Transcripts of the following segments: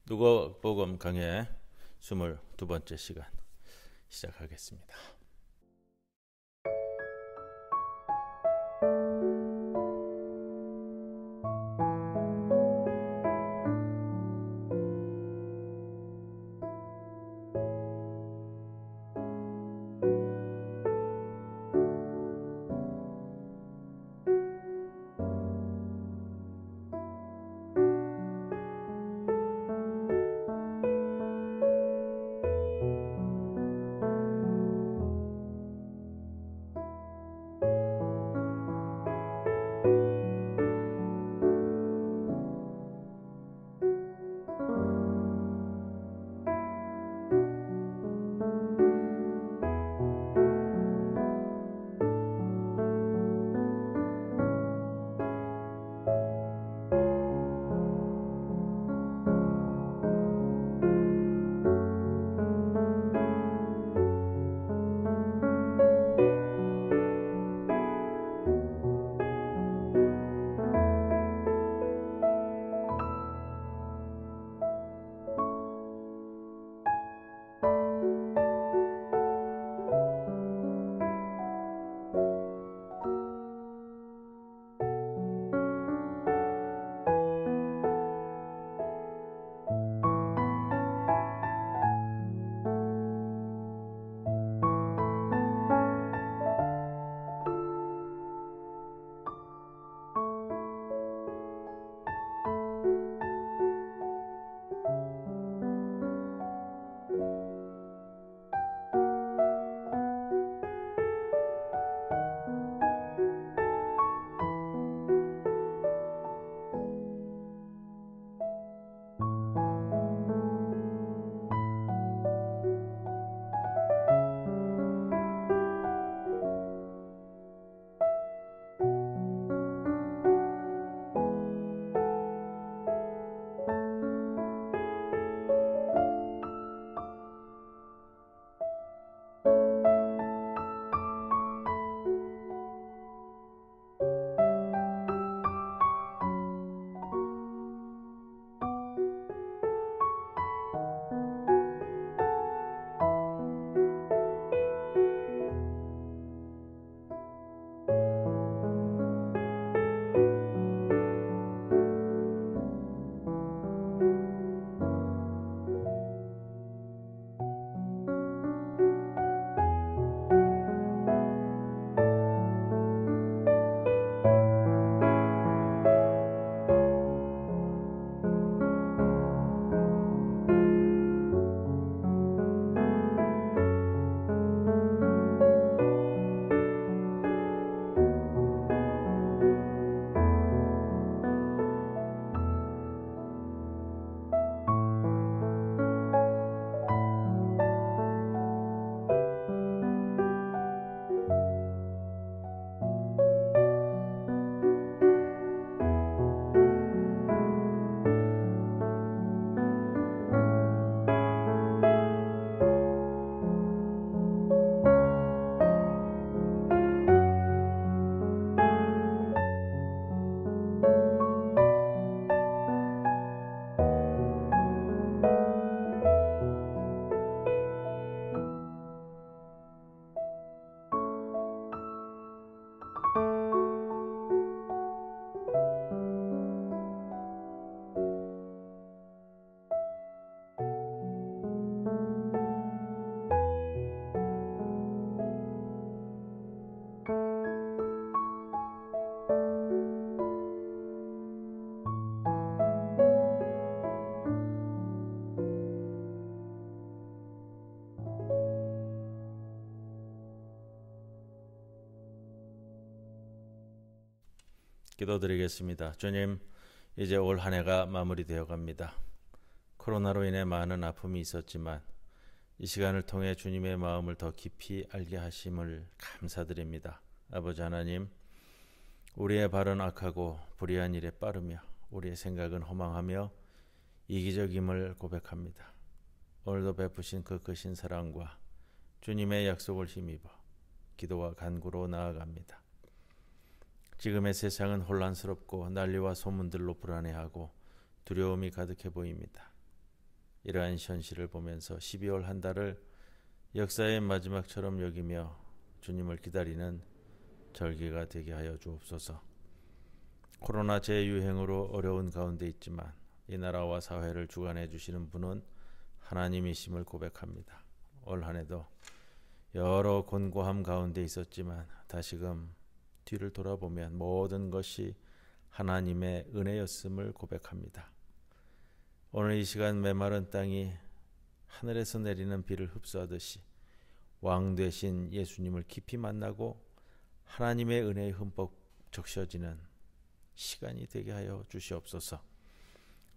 누가복음 강해 22번째 시간 시작하겠습니다. 기도드리겠습니다. 주님, 이제 올 한 해가 마무리되어 갑니다. 코로나로 인해 많은 아픔이 있었지만 이 시간을 통해 주님의 마음을 더 깊이 알게 하심을 감사드립니다. 아버지 하나님, 우리의 발은 악하고 불의한 일에 빠르며 우리의 생각은 허망하며 이기적임을 고백합니다. 오늘도 베푸신 그 크신 사랑과 주님의 약속을 힘입어 기도와 간구로 나아갑니다. 지금의 세상은 혼란스럽고 난리와 소문들로 불안해하고 두려움이 가득해 보입니다. 이러한 현실을 보면서 12월 한 달을 역사의 마지막처럼 여기며 주님을 기다리는 절기가 되게 하여 주옵소서. 코로나 재유행으로 어려운 가운데 있지만 이 나라와 사회를 주관해 주시는 분은 하나님이심을 고백합니다. 올 한해도 여러 곤고함 가운데 있었지만 다시금 뒤를 돌아보면 모든 것이 하나님의 은혜였음을 고백합니다. 오늘 이 시간 메마른 땅이 하늘에서 내리는 비를 흡수하듯이 왕 되신 예수님을 깊이 만나고 하나님의 은혜에 흠뻑 적셔지는 시간이 되게 하여 주시옵소서.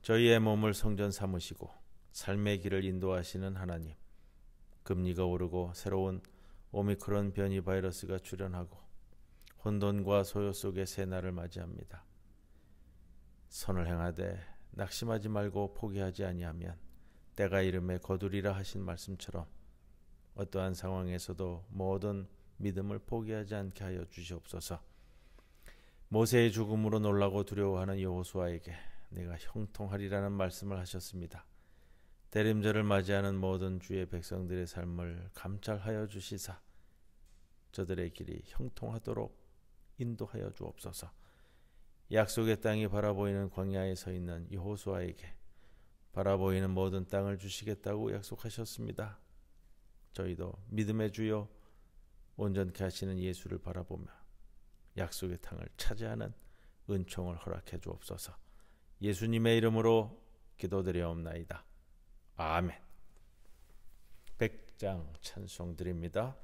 저희의 몸을 성전 삼으시고 삶의 길을 인도하시는 하나님, 금리가 오르고 새로운 오미크론 변이 바이러스가 출현하고 혼돈과 소요 속의 새날을 맞이합니다. 선을 행하되 낙심하지 말고 포기하지 아니하면 때가 이름에 거두리라 하신 말씀처럼 어떠한 상황에서도 모든 믿음을 포기하지 않게 하여 주시옵소서. 모세의 죽음으로 놀라고 두려워하는 여호수아에게 내가 형통하리라는 말씀을 하셨습니다. 대림절을 맞이하는 모든 주의 백성들의 삶을 감찰하여 주시사 저들의 길이 형통하도록 인도하여 주옵소서. 약속의 땅이 바라보이는 광야에 서 있는 여호수아에게 바라보이는 모든 땅을 주시겠다고 약속하셨습니다. 저희도 믿음의 주요 온전케 하시는 예수를 바라보며 약속의 땅을 차지하는 은총을 허락해 주옵소서. 예수님의 이름으로 기도드리옵나이다. 아멘. 백장 찬송 드립니다.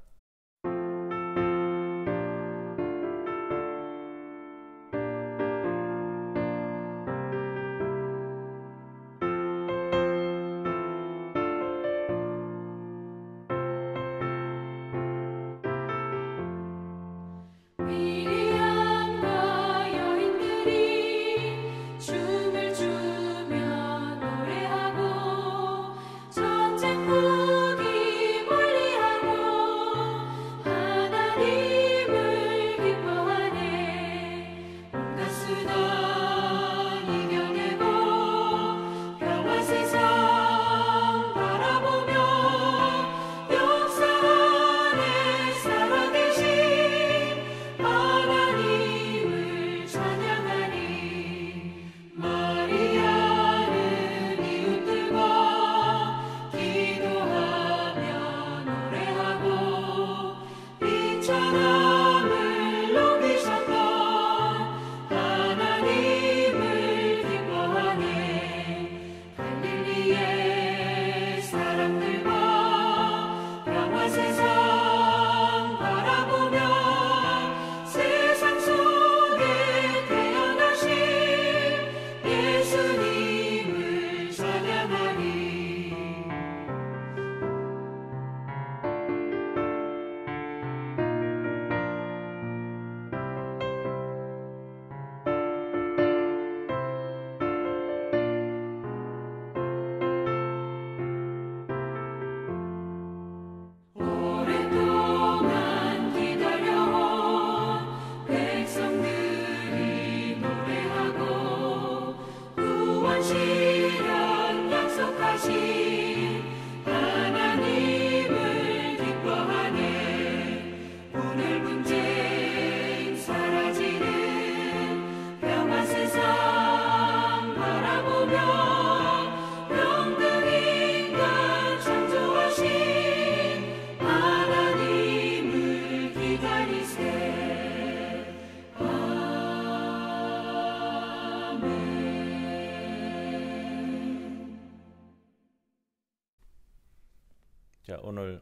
자, 오늘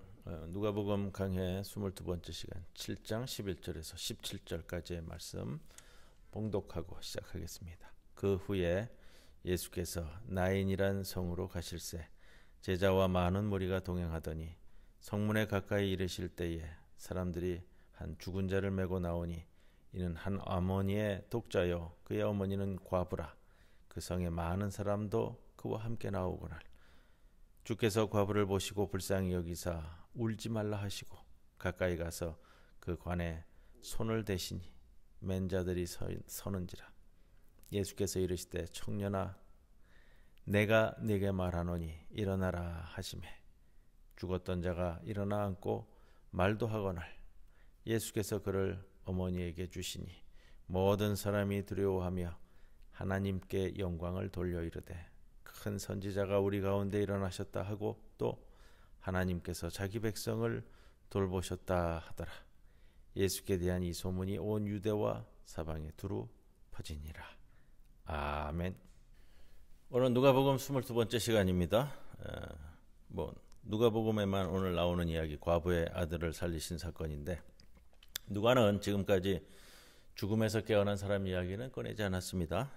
누가복음 강해 22번째 시간 7장 11절에서 17절까지의 말씀 봉독하고 시작하겠습니다. 그 후에 예수께서 나인이란 성으로 가실새 제자와 많은 무리가 동행하더니 성문에 가까이 이르실 때에 사람들이 한 죽은 자를 메고 나오니 이는 한 어머니의 독자요 그의 어머니는 과부라. 그 성에 많은 사람도 그와 함께 나오거늘 주께서 과부를 보시고 불쌍히 여기사 울지 말라 하시고 가까이 가서 그 관에 손을 대시니 맨 자들이 서는지라. 예수께서 이르시되 청년아 내가 네게 말하노니 일어나라 하시매 죽었던 자가 일어나 앉고 말도 하거늘 예수께서 그를 어머니에게 주시니 모든 사람이 두려워하며 하나님께 영광을 돌려 이르되 큰 선지자가 우리 가운데 일어나셨다 하고 또 하나님께서 자기 백성을 돌보셨다 하더라. 예수께 대한 이 소문이 온 유대와 사방에 두루 퍼지니라. 아멘. 오늘 누가복음 22번째 시간입니다. 누가복음에만 오늘 나오는 이야기, 과부의 아들을 살리신 사건인데, 누가는 지금까지 죽음에서 깨어난 사람 이야기는 꺼내지 않았습니다.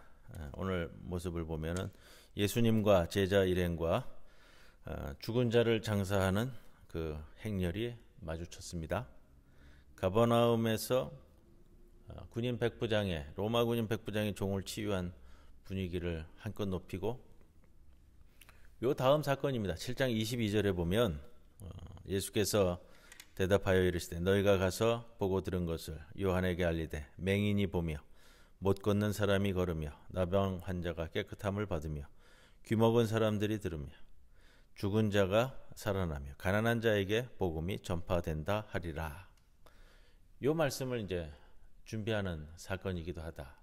오늘 모습을 보면은 예수님과 제자 일행과 죽은 자를 장사하는 그 행렬이 마주쳤습니다. 가버나움에서 군인 백부장의 로마 군인 백부장의 종을 치유한 분위기를 한껏 높이고, 요 다음 사건입니다. 7장 22절에 보면 예수께서 대답하여 이르시되 너희가 가서 보고 들은 것을 요한에게 알리되 맹인이 보며 못 걷는 사람이 걸으며 나병 환자가 깨끗함을 받으며 귀먹은 사람들이 들으며 죽은 자가 살아나며 가난한 자에게 복음이 전파된다 하리라. 요 말씀을 이제 준비하는 사건이기도 하다.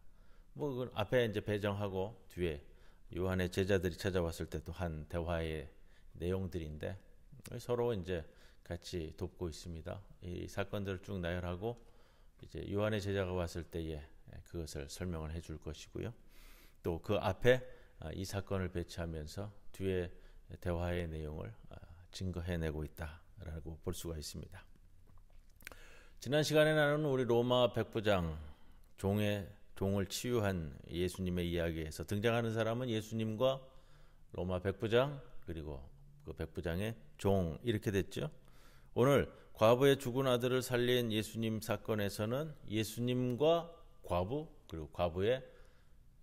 그 앞에 이제 배정하고 뒤에 요한의 제자들이 찾아왔을 때도 한 대화의 내용들인데 서로 이제 같이 돕고 있습니다. 이 사건들을 쭉 나열하고 이제 요한의 제자가 왔을 때에 그것을 설명을 해줄 것이고요. 또 그 앞에 이 사건을 배치하면서 뒤에 대화의 내용을 증거해내고 있다라고 볼 수가 있습니다. 지난 시간에 나눈 우리 로마 백부장 종을 치유한 예수님의 이야기에서 등장하는 사람은 예수님과 로마 백부장 그리고 그 백부장의 종 이렇게 됐죠. 오늘 과부의 죽은 아들을 살린 예수님 사건에서는 예수님과 과부 그리고 과부의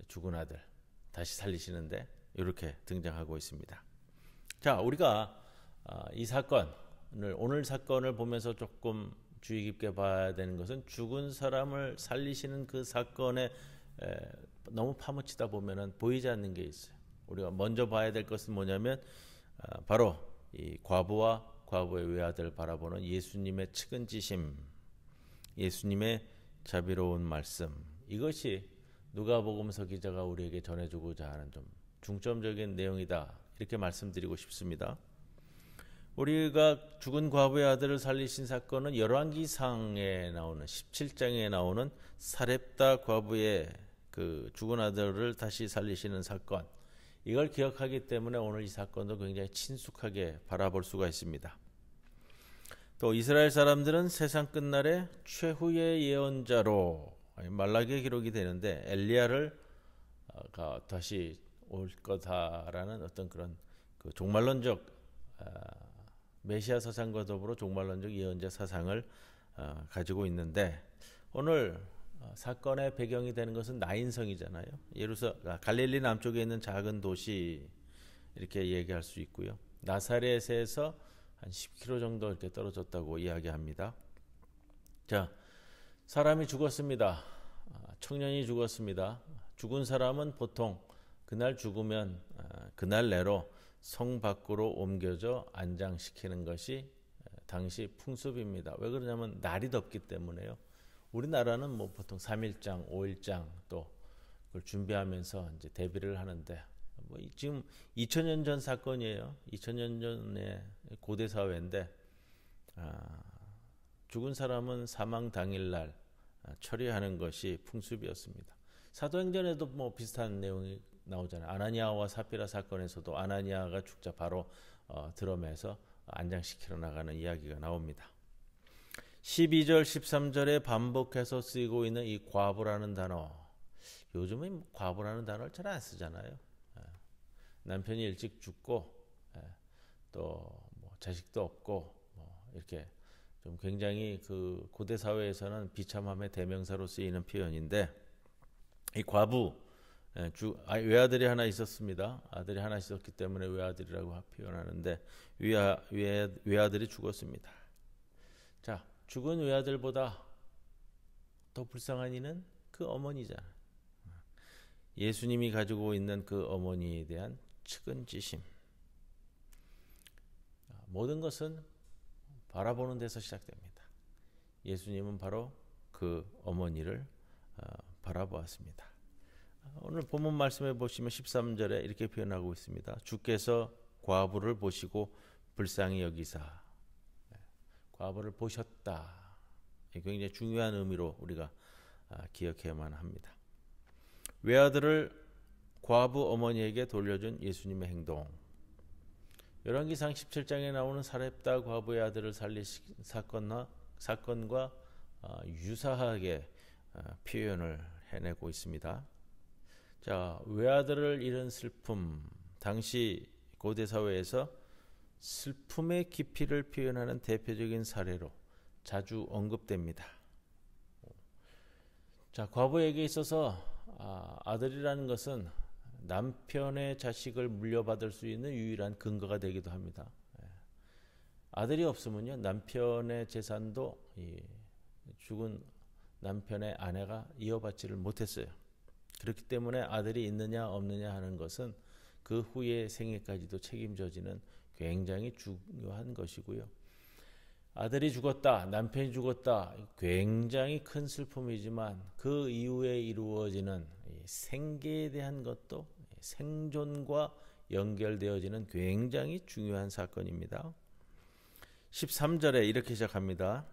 죽은 아들 다시 살리시는데 이렇게 등장하고 있습니다. 자, 우리가 이 사건을 오늘 사건을 보면서 조금 주의 깊게 봐야 되는 것은 죽은 사람을 살리시는 그 사건에 너무 파묻히다 보면은 보이지 않는 게 있어요. 우리가 먼저 봐야 될 것은 뭐냐면 바로 이 과부와 과부의 외아들을 바라보는 예수님의 측은지심, 예수님의 자비로운 말씀, 이것이 누가복음서 기자가 우리에게 전해주고자 하는 좀 중점적인 내용이다 이렇게 말씀드리고 싶습니다. 우리가 죽은 과부의 아들을 살리신 사건은 열왕기상에 나오는 17장에 나오는 사렙다 과부의 그 죽은 아들을 다시 살리시는 사건, 이걸 기억하기 때문에 오늘 이 사건도 굉장히 친숙하게 바라볼 수가 있습니다. 또 이스라엘 사람들은 세상 끝날에 최후의 예언자로 말라기에 기록이 되는데 엘리야를 다시 올 거다라는 어떤 그런 그 종말론적 메시아 사상과 더불어 종말론적 예언자 사상을 가지고 있는데, 오늘 사건의 배경이 되는 것은 나인성이잖아요. 갈릴리 남쪽에 있는 작은 도시 이렇게 얘기할 수 있고요. 나사렛에서 한 10km 정도 이렇게 떨어졌다고 이야기합니다. 자, 사람이 죽었습니다. 청년이 죽었습니다. 죽은 사람은 보통 그날 죽으면 그날 내로 성 밖으로 옮겨져 안장시키는 것이 당시 풍습입니다. 왜 그러냐면 날이 덥기 때문에요. 우리나라는 뭐 보통 3일장, 5일장 또 그걸 준비하면서 이제 대비를 하는데, 지금 2000년 전 사건이에요. 2000년 전의 고대 사회인데 죽은 사람은 사망 당일날 처리하는 것이 풍습이었습니다. 사도행전에도 뭐 비슷한 내용이 나오잖아요. 아나니아와 사피라 사건에서도 아나니아가 죽자 바로 드럼에서 안장시키러 나가는 이야기가 나옵니다. 12절 13절에 반복해서 쓰이고 있는 이 과부라는 단어, 요즘은 과부라는 단어를 잘 안 쓰잖아요. 남편이 일찍 죽고 또 뭐 자식도 없고 이렇게 좀 굉장히 그 고대 사회에서는 비참함의 대명사로 쓰이는 표현인데, 이 과부 외아들이 하나 있었습니다. 아들이 하나 있었기 때문에 외아들이라고 표현하는데 외아들이 죽었습니다. 자, 죽은 외아들보다 더 불쌍한 이는 그 어머니잖아요. 예수님이 가지고 있는 그 어머니에 대한 측은지심. 모든 것은 바라보는 데서 시작됩니다. 예수님은 바로 그 어머니를 바라보았습니다. 오늘 본문 말씀에 보시면 13절에 이렇게 표현하고 있습니다. 주께서 과부를 보시고 불쌍히 여기사. 과부를 보셨다. 굉장히 중요한 의미로 우리가 기억해야만 합니다. 외아들을 과부 어머니에게 돌려준 예수님의 행동. 열왕기상 17장에 나오는 사렙다 과부의 아들을 살리신 사건과 유사하게 표현을 해내고 있습니다. 자, 외아들을 잃은 슬픔. 당시 고대 사회에서 슬픔의 깊이를 표현하는 대표적인 사례로 자주 언급됩니다. 자, 과부에게 있어서 아들이라는 것은 남편의 자식을 물려받을 수 있는 유일한 근거가 되기도 합니다. 아들이 없으면요, 남편의 재산도 죽은 남편의 아내가 이어받지를 못했어요. 그렇기 때문에 아들이 있느냐 없느냐 하는 것은 그 후의 생애까지도 책임져지는 굉장히 중요한 것이고요. 아들이 죽었다, 남편이 죽었다, 굉장히 큰 슬픔이지만 그 이후에 이루어지는 생계에 대한 것도 생존과 연결되어지는 굉장히 중요한 사건입니다. 13절에 이렇게 시작합니다.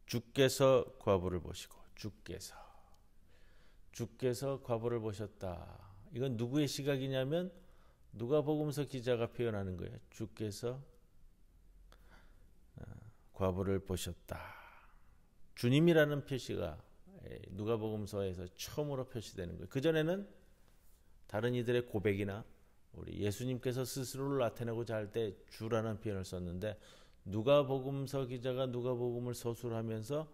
주께서 과부를 보시고, 주께서 과부를 보셨다. 이건 누구의 시각이냐면 누가복음서 기자가 표현하는 거예요. 주께서 과부를 보셨다. 주님이라는 표시가 누가복음서에서 처음으로 표시되는 거예요. 그전에는 다른 이들의 고백이나 우리 예수님께서 스스로를 나타내고자 할 때 주라는 표현을 썼는데, 누가복음서 기자가 누가복음을 서술하면서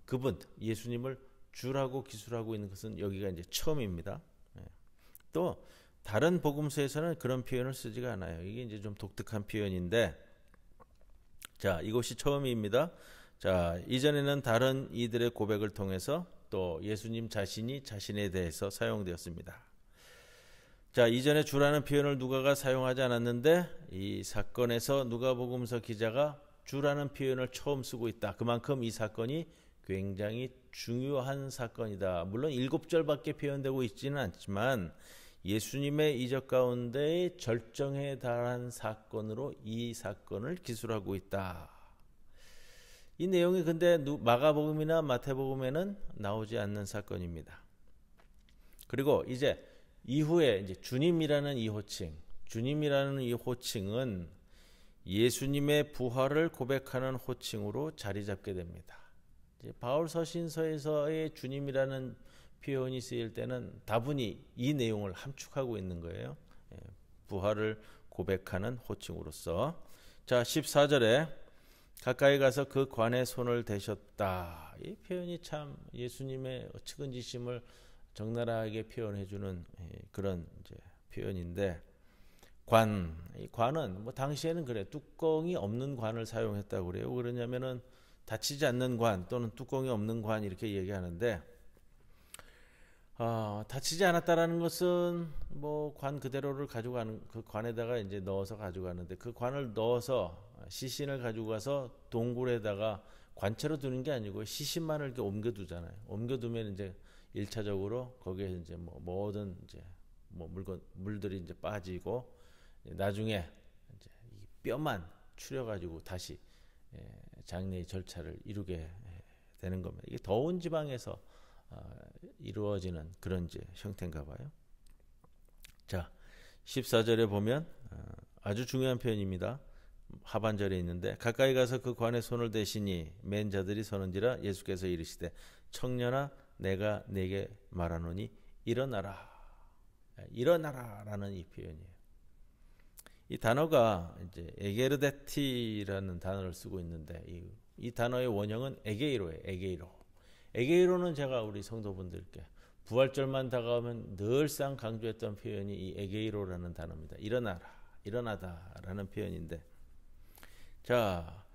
그분 예수님을 주라고 기술하고 있는 것은 여기가 이제 처음입니다. 또 다른 복음서에서는 그런 표현을 쓰지가 않아요. 이게 이제 좀 독특한 표현인데, 자, 이것이 처음입니다. 자, 이전에는 다른 이들의 고백을 통해서 또 예수님 자신이 자신에 대해서 사용되었습니다. 자, 이전에 주라는 표현을 누가가 사용하지 않았는데 이 사건에서 누가복음서 기자가 주라는 표현을 처음 쓰고 있다. 그만큼 이 사건이 굉장히 중요한 사건이다. 물론 7절밖에 표현되고 있지는 않지만 예수님의 이적 가운데의 절정에 달한 사건으로 이 사건을 기술하고 있다. 이 내용이 근데 마가복음이나 마태복음에는 나오지 않는 사건입니다. 그리고 이제 이후에 이제 주님이라는 이 호칭은 예수님의 부활을 고백하는 호칭으로 자리 잡게 됩니다. 이제 바울 서신서에서의 주님이라는 표현이 쓰일 때는 다분히 이 내용을 함축하고 있는 거예요. 부활을 고백하는 호칭으로서. 자, 14절에 가까이 가서 그 관에 손을 대셨다. 이 표현이 참 예수님의 측은지심을 적나라하게 표현해주는 그런 이제 표현인데, 이 관은 뭐 당시에는 그래, 뚜껑이 없는 관을 사용했다고 그래요. 그러냐면은 닫히지 않는 관 또는 뚜껑이 없는 관 이렇게 얘기하는데, 닫히지 않았다라는 것은 뭐 관 그대로를 가져가는, 그 관에다가 이제 넣어서 가져가는데, 그 관을 넣어서 시신을 가지고 가서 동굴에다가 관체로 두는 게 아니고 시신만을 이렇게 옮겨두잖아요. 옮겨두면 이제 1차적으로 거기에 이제 뭐 모든 이제 뭐 물들이 이제 빠지고, 나중에 이제 이 뼈만 추려가지고 다시 장례의 절차를 이루게 되는 겁니다. 이게 더운 지방에서 이루어지는 그런 이제 형태인가 봐요. 자, 14절에 보면 아주 중요한 표현입니다. 하반절에 있는데, 가까이 가서 그 관에 손을 대시니 맨 자들이 서는지라 예수께서 이르시되 청년아 내가 네게 말하노니 일어나라. 일어나라라는 이 표현이에요. 이 단어가 이제 에게르데티라는 단어를 쓰고 있는데, 이 단어의 원형은 에게이로예요. 에게이로는 제가 우리 성도분들께 부활절만 다가오면 늘상 강조했던 표현이 이 에게이로라는 단어입니다. 일어나라, 일어나다라는 표현인데, 자,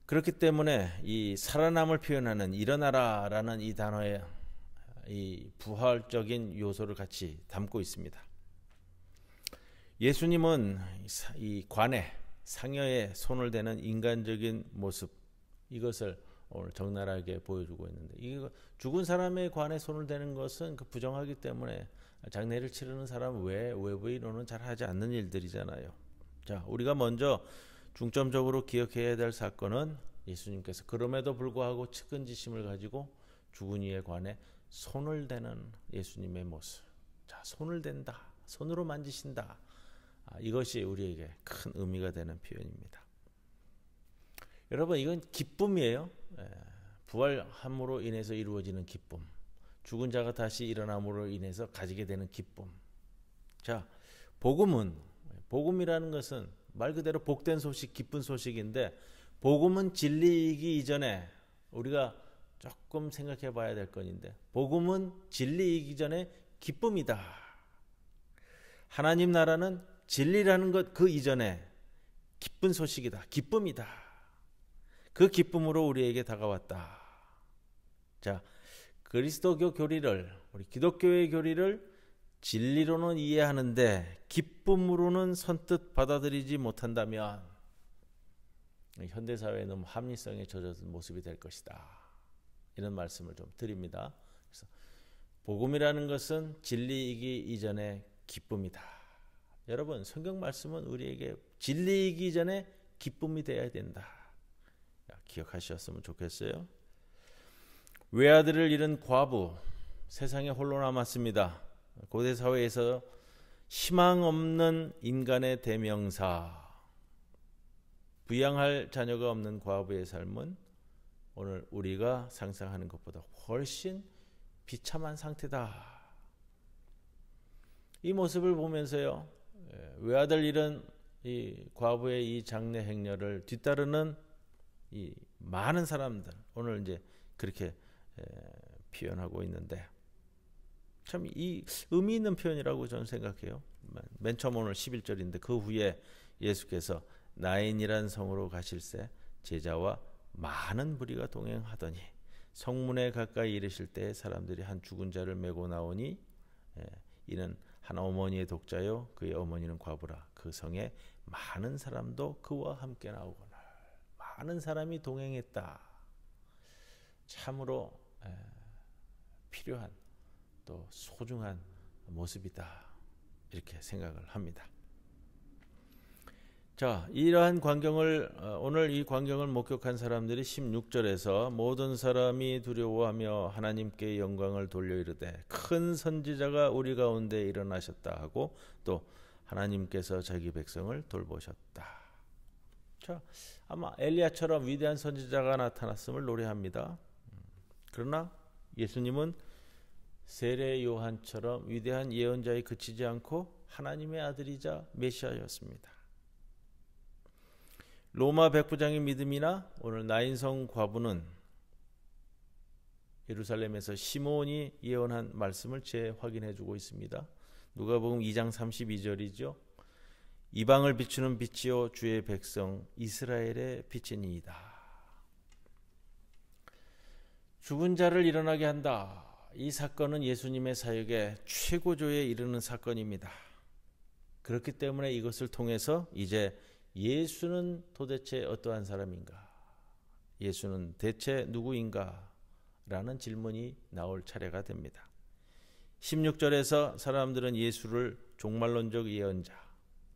그렇기 때문에 이 살아남을 표현하는 일어나라라는 이 단어에 이 부활적인 요소를 같이 담고 있습니다. 예수님은 이 관에 상여에 손을 대는 인간적인 모습, 이것을 오늘 적나라하게 보여주고 있는데, 이거 죽은 사람의 관에 손을 대는 것은 그 부정하기 때문에 장례를 치르는 사람 외에 외부인으로는 잘 하지 않는 일들이잖아요. 자, 우리가 먼저 중점적으로 기억해야 될 사건은 예수님께서 그럼에도 불구하고 측은지심을 가지고 죽은 이의 관에 손을 대는 예수님의 모습. 자, 손을 댄다, 손으로 만지신다. 이것이 우리에게 큰 의미가 되는 표현입니다. 여러분, 이건 기쁨이에요. 부활함으로 인해서 이루어지는 기쁨, 죽은 자가 다시 일어남으로 인해서 가지게 되는 기쁨. 자, 복음이라는 것은 말 그대로 복된 소식, 기쁜 소식인데, 복음은 진리이기 이전에 우리가 조금 생각해 봐야 될 건인데, 복음은 진리이기 전에 기쁨이다. 하나님 나라는 진리라는 것 그 이전에 기쁜 소식이다, 기쁨이다. 그 기쁨으로 우리에게 다가왔다. 자, 그리스도교 교리를, 우리 기독교의 교리를 진리로는 이해하는데 기쁨으로는 선뜻 받아들이지 못한다면 현대사회에 너무 합리성에 젖어든 모습이 될 것이다. 이런 말씀을 좀 드립니다. 그래서 복음이라는 것은 진리이기 이전에 기쁨이다. 여러분, 성경 말씀은 우리에게 진리이기 전에 기쁨이 되어야 된다. 기억하셨으면 좋겠어요. 외아들을 잃은 과부, 세상에 홀로 남았습니다. 고대 사회에서 희망 없는 인간의 대명사, 부양할 자녀가 없는 과부의 삶은 오늘 우리가 상상하는 것보다 훨씬 비참한 상태다. 이 모습을 보면서요, 외아들 잃은 이 과부의 이 장례 행렬을 뒤따르는 이 많은 사람들, 오늘 이제 그렇게 표현하고 있는데, 참 이 의미 있는 표현이라고 저는 생각해요. 맨 처음 오늘 11절인데 그 후에 예수께서 나인이란 성으로 가실새 제자와 많은 무리가 동행하더니 성문에 가까이 이르실 때 사람들이 한 죽은 자를 메고 나오니 이는 한 어머니의 독자요 그의 어머니는 과부라. 그 성에 많은 사람도 그와 함께 나오거늘. 많은 사람이 동행했다. 참으로 필요한 또 소중한 모습이다. 이렇게 생각을 합니다. 자, 이러한 광경을 오늘 이 광경을 목격한 사람들이 16절에서 모든 사람이 두려워하며 하나님께 영광을 돌려 이르되 큰 선지자가 우리 가운데 일어나셨다 하고 또 하나님께서 자기 백성을 돌보셨다. 자, 아마 엘리야처럼 위대한 선지자가 나타났음을 노래합니다. 그러나 예수님은 세례 요한처럼 위대한 예언자에 그치지 않고 하나님의 아들이자 메시아였습니다. 로마 백부장의 믿음이나 오늘 나인성 과부는 예루살렘에서 시몬이 예언한 말씀을 재확인해주고 있습니다. 누가복음 2장 32절이죠. 이방을 비추는 빛이요 주의 백성 이스라엘의 빛이니이다. 죽은 자를 일어나게 한다. 이 사건은 예수님의 사역의 최고조에 이르는 사건입니다. 그렇기 때문에 이것을 통해서 이제 예수는 도대체 어떠한 사람인가? 예수는 대체 누구인가? 라는 질문이 나올 차례가 됩니다. 16절에서 사람들은 예수를 종말론적 예언자,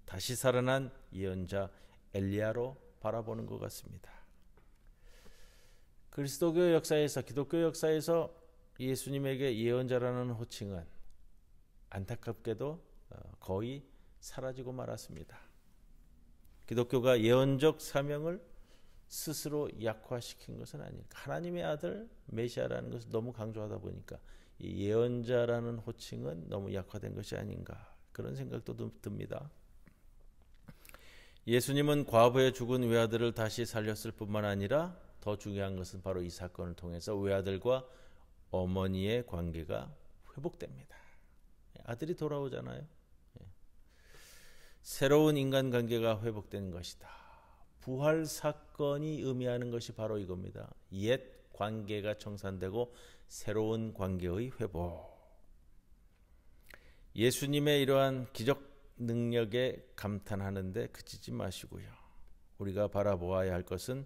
다시 살아난 예언자 엘리야로 바라보는 것 같습니다. 그리스도교 역사에서, 기독교 역사에서 예수님에게 예언자라는 호칭은 안타깝게도 거의 사라지고 말았습니다. 기독교가 예언적 사명을 스스로 약화시킨 것은 아닐까. 하나님의 아들 메시아라는 것을 너무 강조하다 보니까 이 예언자라는 호칭은 너무 약화된 것이 아닌가, 그런 생각도 듭니다. 예수님은 과부의 죽은 외아들을 다시 살렸을 뿐만 아니라 더 중요한 것은 바로 이 사건을 통해서 외아들과 어머니의 관계가 회복됩니다. 아들이 돌아오잖아요. 새로운 인간관계가 회복된 것이다. 부활 사건이 의미하는 것이 바로 이겁니다. 옛 관계가 청산되고 새로운 관계의 회복. 예수님의 이러한 기적 능력에 감탄하는데 그치지 마시고요. 우리가 바라보아야 할 것은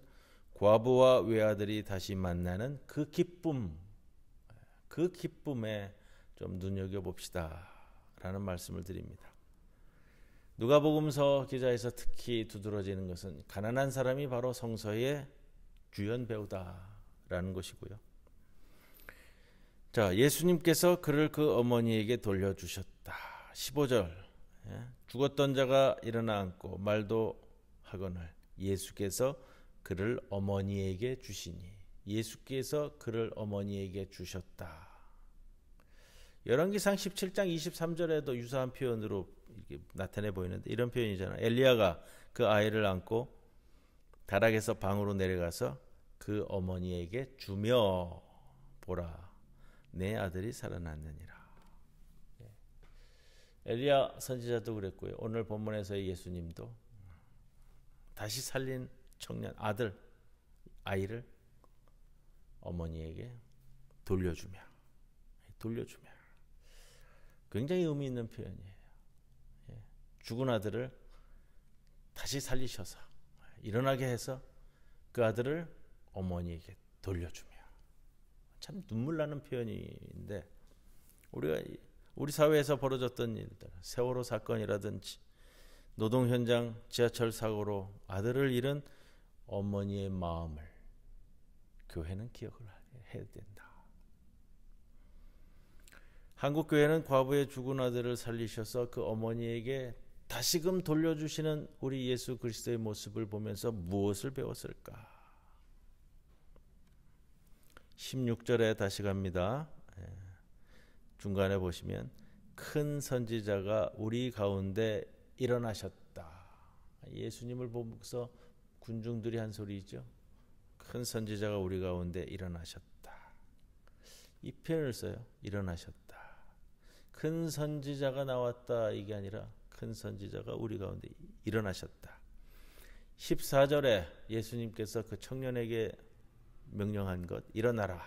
과부와 외아들이 다시 만나는 그 기쁨, 그 기쁨에 좀 눈여겨봅시다 라는 말씀을 드립니다. 누가복음서 기자에서 특히 두드러지는 것은 가난한 사람이 바로 성서의 주연 배우다라는 것이고요. 자, 예수님께서 그를 그 어머니에게 돌려주셨다. 15절, 죽었던 자가 일어나 앉고 말도 하거늘 예수께서 그를 어머니에게 주시니, 예수께서 그를 어머니에게 주셨다. 열왕기상 17장 23절에도 유사한 표현으로 이렇게 나타내 보이는데 이런 표현이잖아요. 엘리야가 그 아이를 안고 다락에서 방으로 내려가서 그 어머니에게 주며 보라, 내 아들이 살아났느니라. 엘리야 선지자도 그랬고요. 오늘 본문에서의 예수님도 다시 살린 청년 아이를 어머니에게 돌려주며 굉장히 의미 있는 표현이에요. 죽은 아들을 다시 살리셔서 일어나게 해서 그 아들을 어머니에게 돌려주며, 참 눈물 나는 표현인데 우리 사회에서 벌어졌던 일들, 세월호 사건이라든지 노동 현장 지하철 사고로 아들을 잃은 어머니의 마음을 교회는 기억을 해야 된다. 한국 교회는 과부의 죽은 아들을 살리셔서 그 어머니에게 다시금 돌려주시는 우리 예수 그리스도의 모습을 보면서 무엇을 배웠을까? 16절에 다시 갑니다. 중간에 보시면 큰 선지자가 우리 가운데 일어나셨다. 예수님을 보면서 군중들이 한 소리죠. 큰 선지자가 우리 가운데 일어나셨다. 이 표현을 써요. 일어나셨다. 큰 선지자가 나왔다 이게 아니라 큰 선지자가 우리 가운데 일어나셨다. 14절에 예수님께서 그 청년에게 명령한 것, 일어나라.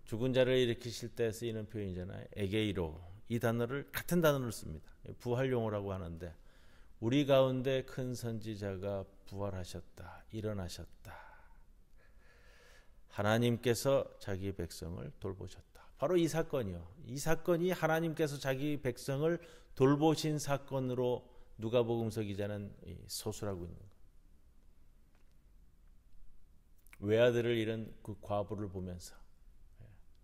죽은 자를 일으키실 때 쓰이는 표현이잖아요. 에게이로, 이 단어를 같은 단어를 씁니다. 부활 용어라고 하는데 우리 가운데 큰 선지자가 부활하셨다. 일어나셨다. 하나님께서 자기 백성을 돌보셨다. 바로 이 사건이요. 이 사건이 하나님께서 자기 백성을 돌보신 사건으로 누가복음서 기자는 소술하고 있는 거예요. 외아들을 잃은 그 과부를 보면서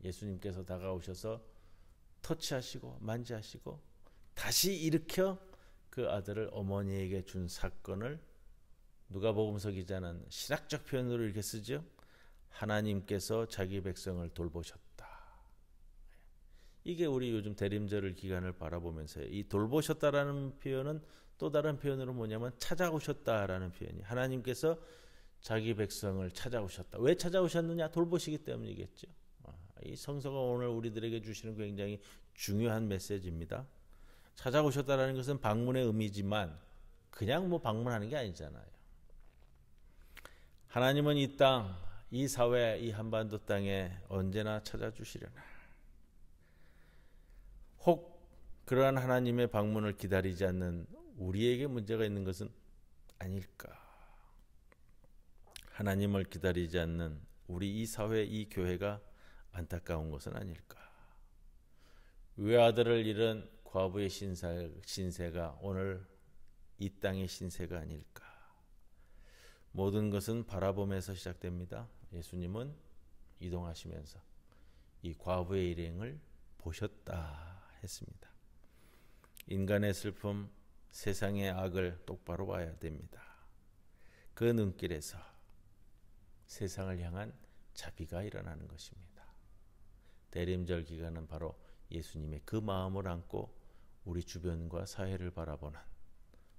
예수님께서 다가오셔서 터치하시고 만지하시고 다시 일으켜 그 아들을 어머니에게 준 사건을 누가복음서 기자는 신학적 표현으로 이렇게 쓰죠. 하나님께서 자기 백성을 돌보셨다. 이게 우리 요즘 대림절 기간을 바라보면서 이 돌보셨다라는 표현은 또 다른 표현으로 뭐냐면 찾아오셨다라는 표현이, 하나님께서 자기 백성을 찾아오셨다. 왜 찾아오셨느냐? 돌보시기 때문이겠죠. 이 성서가 오늘 우리들에게 주시는 굉장히 중요한 메시지입니다. 찾아오셨다라는 것은 방문의 의미지만 그냥 방문하는 게 아니잖아요. 하나님은 이 땅, 이 사회, 이 한반도 땅에 언제나 찾아주시려나. 혹 그러한 하나님의 방문을 기다리지 않는 우리에게 문제가 있는 것은 아닐까? 하나님을 기다리지 않는 우리 이 사회, 이 교회가 안타까운 것은 아닐까? 외아들을 잃은 과부의 신세가 오늘 이 땅의 신세가 아닐까? 모든 것은 바라보면서 시작됩니다. 예수님은 이동하시면서 이 과부의 일행을 보셨다 했습니다. 인간의 슬픔, 세상의 악을 똑바로 봐야 됩니다. 그 눈길에서 세상을 향한 자비가 일어나는 것입니다. 대림절 기간은 바로 예수님의 그 마음을 안고 우리 주변과 사회를 바라보는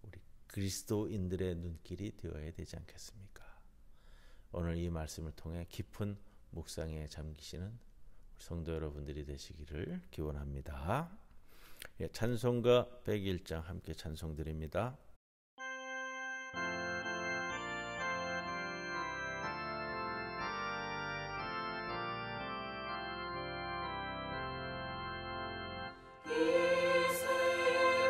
우리 그리스도인들의 눈길이 되어야 되지 않겠습니까? 오늘 이 말씀을 통해 깊은 묵상에 잠기시는 우리 성도 여러분들이 되시기를 기원합니다. 찬송가 101장 함께 찬송드립니다. 이 세상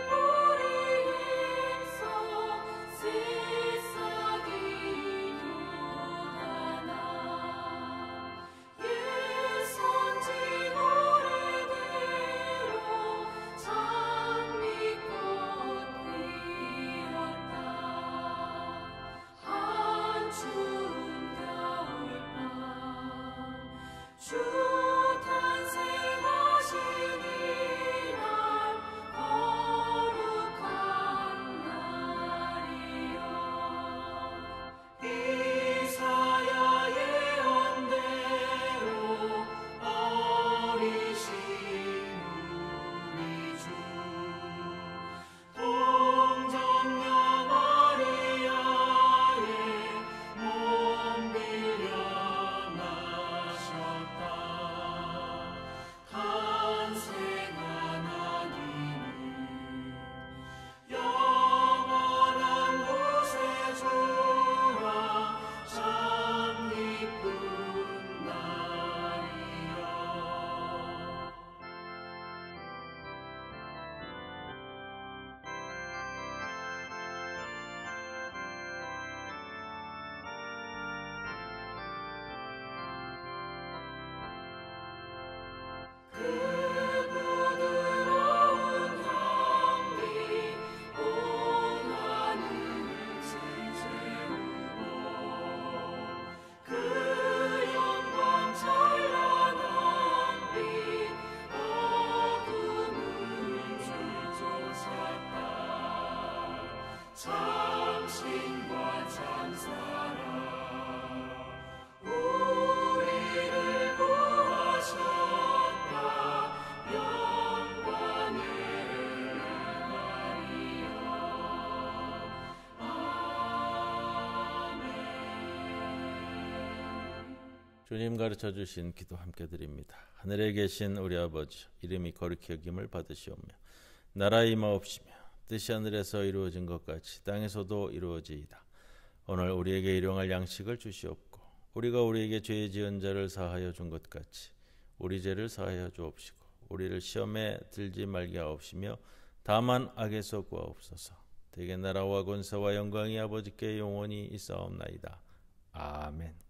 참신과 참사랑 우리를 구하셨다. 영광의 마리아. 아멘. 주님 가르쳐 주신 기도 함께 드립니다. 하늘에 계신 우리 아버지, 이름이 거룩히 여김을 받으시오며 나라 임하옵시며 뜻이 하늘에서 이루어진 것 같이 땅에서도 이루어지이다. 오늘 우리에게 일용할 양식을 주시옵고 우리가 우리에게 죄 지은 자를 사하여 준 것 같이 우리 죄를 사하여 주옵시고 우리를 시험에 들지 말게 하옵시며 다만 악에서 구하옵소서. 대개 나라와 권세와 영광이 아버지께 영원히 있사옵나이다. 아멘.